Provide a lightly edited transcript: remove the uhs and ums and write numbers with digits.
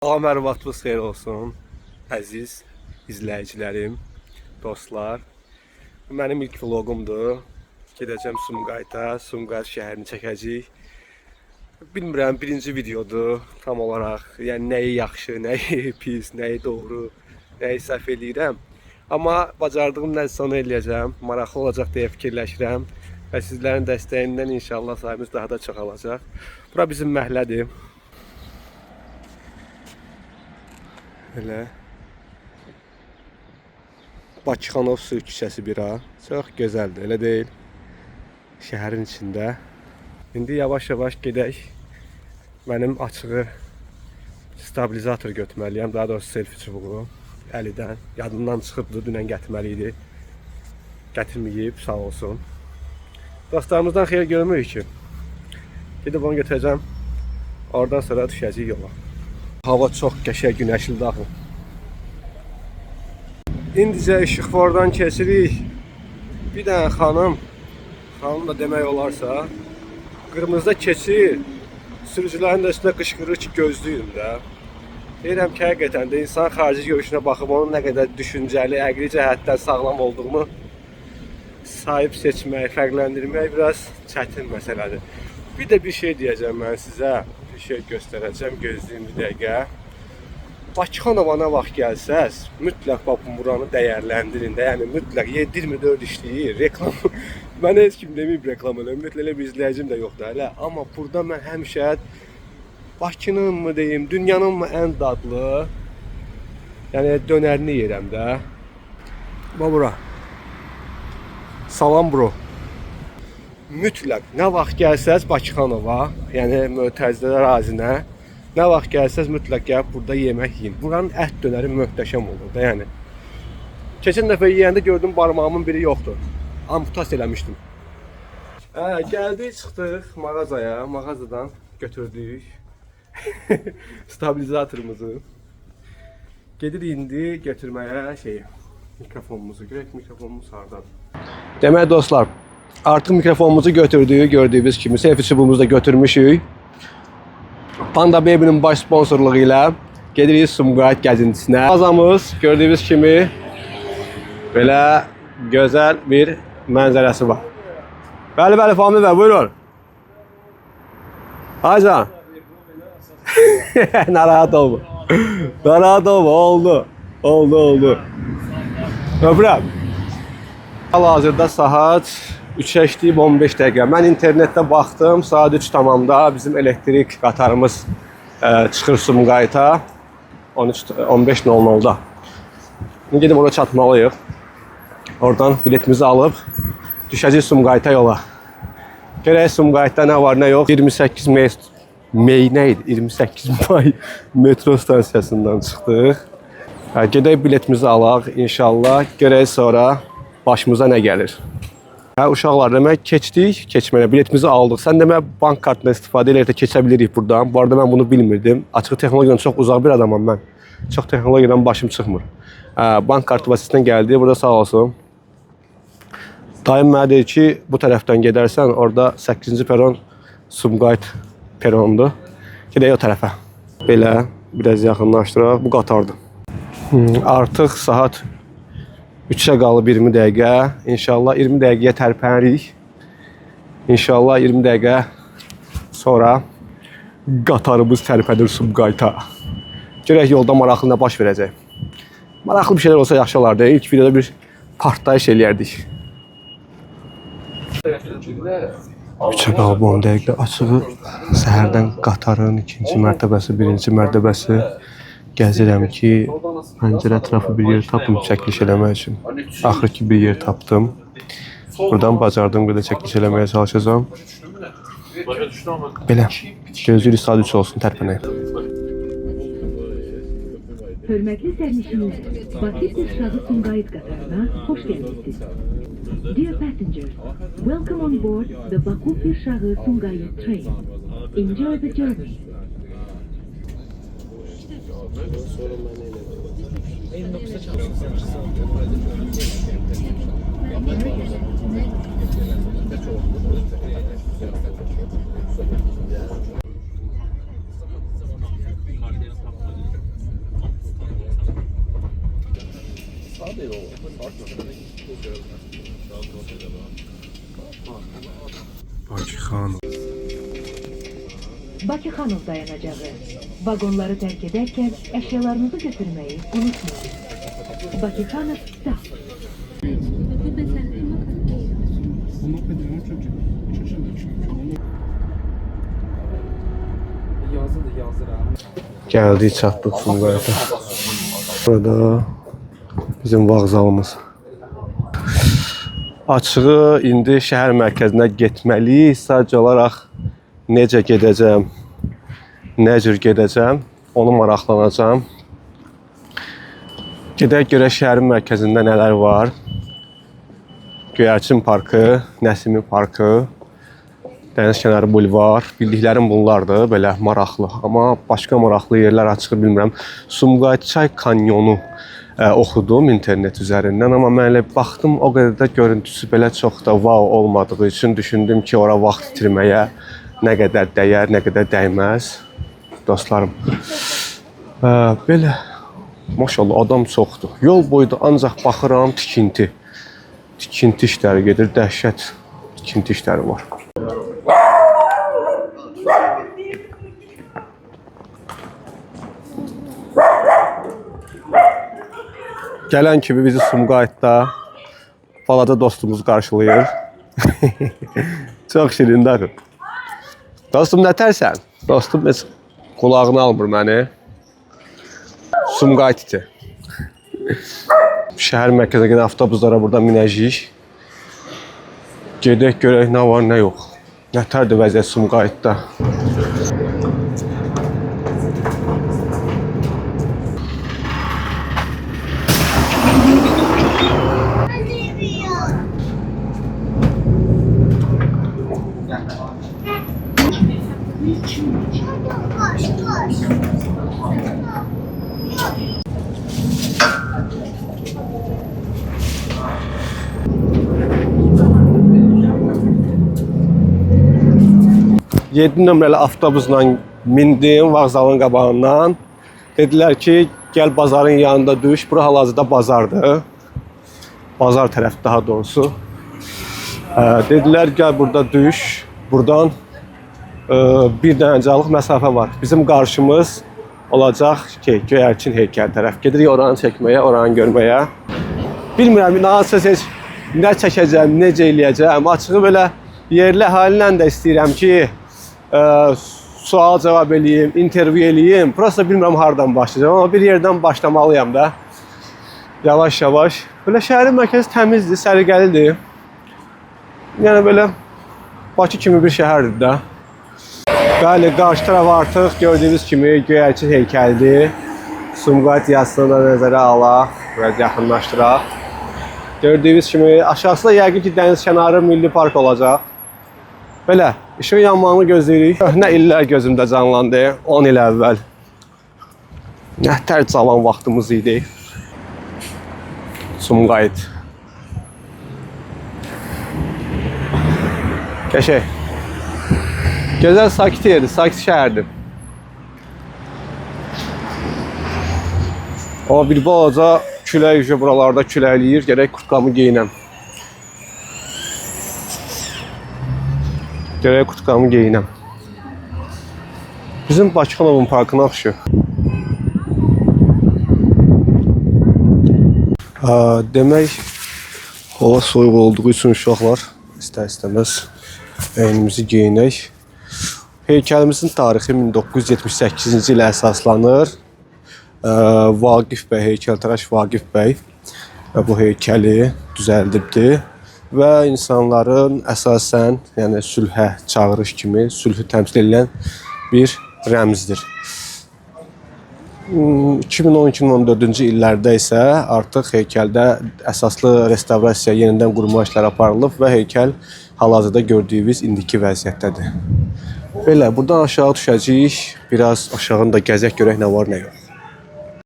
Salam, hər vaxtınız xeyir olsun, əziz izləyicilərim, dostlar. Bu mənim ilk vlogumdur. Gedəcəm Sumqayıta, Sumqayıt şəhərini çəkəcəyik. Bilmirəm, birinci videodur tam olaraq. Yəni nəyi yaxşı, nəyi pis, nəyi doğru, nəyi səhv eləyirəm. Amma bacardığım nəsə onu eləyəcəm. Maraqlı olacaq deyə fikirləşirəm. Və sizlərin dəstəyindən inşallah sayımız daha da çoxalacaq. Bura bizim məhəllədir. Elə Bakıxanov su küçəsi bira. Çox gözəldir, elə deyil? Şəhərin içində. İndi yavaş-yavaş gedək. Mənim açığı stabilizator götürməliyəm. Daha doğrusu selfie çubuğu. Əlidən. Yadımdan çıxıbdı, dünən gətirməli idi. Gətirməyib, sağ olsun. Dostlarımızdan xeyir görmürük ki. Gedib onu götürəcəm. Oradan sonra düşəcəyik yola. Hava çox qəşəng, günəşlidir axı. İndicə işıqfordan keçirik. Bir dənə xanım da demək olarsa, qırmızıda keçir, sürücülərin də üstünə qışqırır ki, gözləyin də. Deyirəm ki, həqiqətən də insan xarici görüşünə baxıb onun nə qədər düşüncəli, əqli cəhətdən sağlam olduğunu sahib seçmək, fərqləndirmək biraz çətin məsələdir. Bir də bir şey deyəcəm mən sizə. Şey göstərəcəm, gözləyin bir dəqiqə. Bakıxanova nə vaxt gəlsəz, mütləq buranı dəyərləndirin də. Yəni mütləq 7/24 işləyir, reklam. Mən heç kim deməyib reklam elə, ümumiyyətlə elə bir izləyicim də yoxdur hələ. Amma burada mən həmişə Bakının mı deyim, dünyanın mı ən dadlı, yəni dönərini yeyirəm də. Bax bura. Salam bro. Mütləq nə vaxt gəlsəz Bakıxanova, yəni Mötəzilər ərazinə, nə vaxt gəlsəz mütləq gəlib burada yemək yiyin. Buranın ət dönəri möhtəşəm olur da, yəni. Keçən dəfə yeyəndə gördüm barmağımın biri yoxdur. Amputasiya eləmişdim. Gəldik, çıxdıq mağazaya, mağazadan götürdük stabilizatorumuzu. Gedirik indi götürməyə mikrofonumuzu. Görək mikrofonumuz hardadır. Demək dostlar, artıq mikrofonumuzu götürdük, gördüyünüz kimi selfie çubuğumuzu da götürmüşük. Panda Baby'nin baş sponsorluğu ilə gedirik Sumqayıt gəzintisinə. Mağazamız gördüyünüz kimi belə gözəl bir mənzərəsi var. Bəli, Fahmi bəy, buyurun. Hacan. Narahat olma. Narahat olma, oldu. Öpürəm. Hal-hazırda saat 3'ə işləyib 15 dəqiqə. Mən internetdə baxdım, saat 3 tamamda bizim elektrik qatarımız çıxır Sumqayıta 15:00-da. Şimdi gedib oraya çatmalıyıq. Oradan biletimizi alıb düşəcəyik Sumqayıta yola. Görək Sumqayıtda nə var, nə yox. 28 may metro stansiyasından çıxdıq. Gedək biletimizi alaq inşallah. Görək sonra başımıza nə gəlir. Uşaqlar, demək keçdik, keçməyə biletimizi aldıq. Sən demək bank kartına istifadə edərək keçə bilirik buradan. Bu arada mən bunu bilmirdim. Açıq texnologiyadan çox uzaq bir adamam mən. Çox texnologiyadan başım çıxmır. Bank kartı vasitəsindən gəldi. Burada sağ olsun. Dayım mənə deyir ki, bu tərəfdən gedərsən, orada 8-ci peron Sumqayıt peronudur. Gedək o tərəfə. Belə biraz yaxınlaşdıraq. Bu qatardır. Artıq saat 3'ə qalıb 20 dəqiqə. İnşallah 20 dəqiqəyə tərpənirik. İnşallah 20 dəqiqə sonra qatarımız tərpənir Sumqayıta. Görək yolda maraqlı nə baş verəcək. Maraqlı bir şeylər olsa yaxşı olardı. İlk videoda bir partlayış eləyərdik. 3'ə qalıb 10 dəqiqə açığı. Səhərdən qatarın 2-ci mərtəbəsi, 1-ci mərtəbəsi gəzirəm ki, pəncərə ətrafı bir yer tapım çəkiliş eləmək üçün. Axır ki bir yer tapdım. Buradan bacardığım qədər çəkiliş eləməyə çalışacağım. Belə, gözlüyü saat 3 olsun, tərpənəyim. Hörmətli sərnişinlər, Bakı Quşağı Sumqayıt qatarına xoş gəlmisiniz. Dear passengers, welcome on board the Baku Quşağı Sumqayıt train. Enjoy the journey. Bakıxanov. Bakıxanov dayanacağı. Vagonları terk ederken eşyalarınızı götürmeyi unutmayın. Bakıxanov stop. Gəldik, çatdıq Sumqayıta. Burada bizim vağzalımız. Açığı indi şəhər mərkəzinə getməliyik. Sadəcə olaraq necə gedəcəm, nə cür gedəcəm, onu maraqlanacağam. Gedək görək şəhərin mərkəzində nələr var. Göyərçin parkı, Nəsimi parkı, Dənizkənarı bulvar. Bildiklərim bunlardır, belə maraqlı. Amma başqa maraqlı yerlər açığı bilmirəm. Sumqayıt çay kanyonu oxudum internet üzərindən. Amma mən elə baxdım, o qədər də görüntüsü belə çox da wow olmadığı üçün düşündüm ki, ora vaxt itirməyə nə qədər dəyər, nə qədər dəyməz. Dostlarım, belə maşallah adam çoxdur. Yol boyda ancaq baxıram tikinti. Tikinti işləri gedir, dəhşət tikinti işləri var. Gələn kimi bizi Sumqayıtda balaca dostumuz qarşılayır. Çox şirindir axı. Dostum, nətərsən? Dostum heç qulağını almır məni. Sumqayıt iti. Şəhər mərkəzinə gedən avtobuslara burada minəcəyik. Gedək görək nə var, nə yox. Nətərdir vəziyyət Sumqayıtda? Yedi nömrəli avtobusla mindim vağzalın qabağından. Dedilər ki, gəl bazarın yanında düş. Bura hal-hazırda bazardır. Bazar tərəf daha doğrusu. Dedilər gəl burada düş. Buradan bir dənəcəlik məsafə var. Bizim qarşımız olacaq ki, Göyərçin heykəli tərəf. Gedirik oranı çəkməyə, oranı görməyə. Bilmirəm, heç nə çəkəcəm, necə eləyəcəm. Açığı belə yerli əhalilə də istəyirəm ki, sual cavab eləyim, intervyu eləyim. Prosta bilmirəm hardan başlayacağım, amma bir yerdən başlamalıyam da. Yavaş-yavaş. Belə şəhərin mərkəzi təmizdir, səliqəlidir. Yəni belə Bakı kimi bir şəhərdir də. Bəli, qarşı tərəf artıq gördüyünüz kimi Göyərçin heykəlidir. Sumqayıt yazısını da nəzərə alaq, biraz yaxınlaşdıraq. Gördüyünüz kimi aşağısında yəqin ki, Dənizkənarı Milli Park olacaq. Belə, işin yanmağını gözləyirik. Nə illər gözümdə canlandı, 10 il əvvəl. Nətər cavan vaxtımız idi. Sumqayıt. Qəşəng. Gözəl, sakit yerdir, sakit şəhərdir. Amma bir balaca külək buralarda küləkləyir, gərək kurtkamı geyinəm. Gərək kurtkamı geyinəm. Bizim Bakıxanovun parkına oxşuyor. Demək, hava soyuq olduğu üçün uşaqlar istər-istəməz əynimizi geyinək. Heykəlimizin tarixi 1978-ci ilə əsaslanır. Vaqif bəy, heykəltaraş Vaqif bəy bu heykəli düzəldibdi və insanların əsasən, yəni sülhə çağırış kimi, sülhü təmsil edən bir rəmzdir. 2012-2014-cü illərdə isə artıq heykəldə əsaslı restavrasiya, yenidən qurma işləri aparılıb və heykəl hal-hazırda gördüyünüz indiki vəziyyətdədir. Belə, buradan aşağı düşəcəyik, biraz aşağında gəzək görək nə var, nə yox.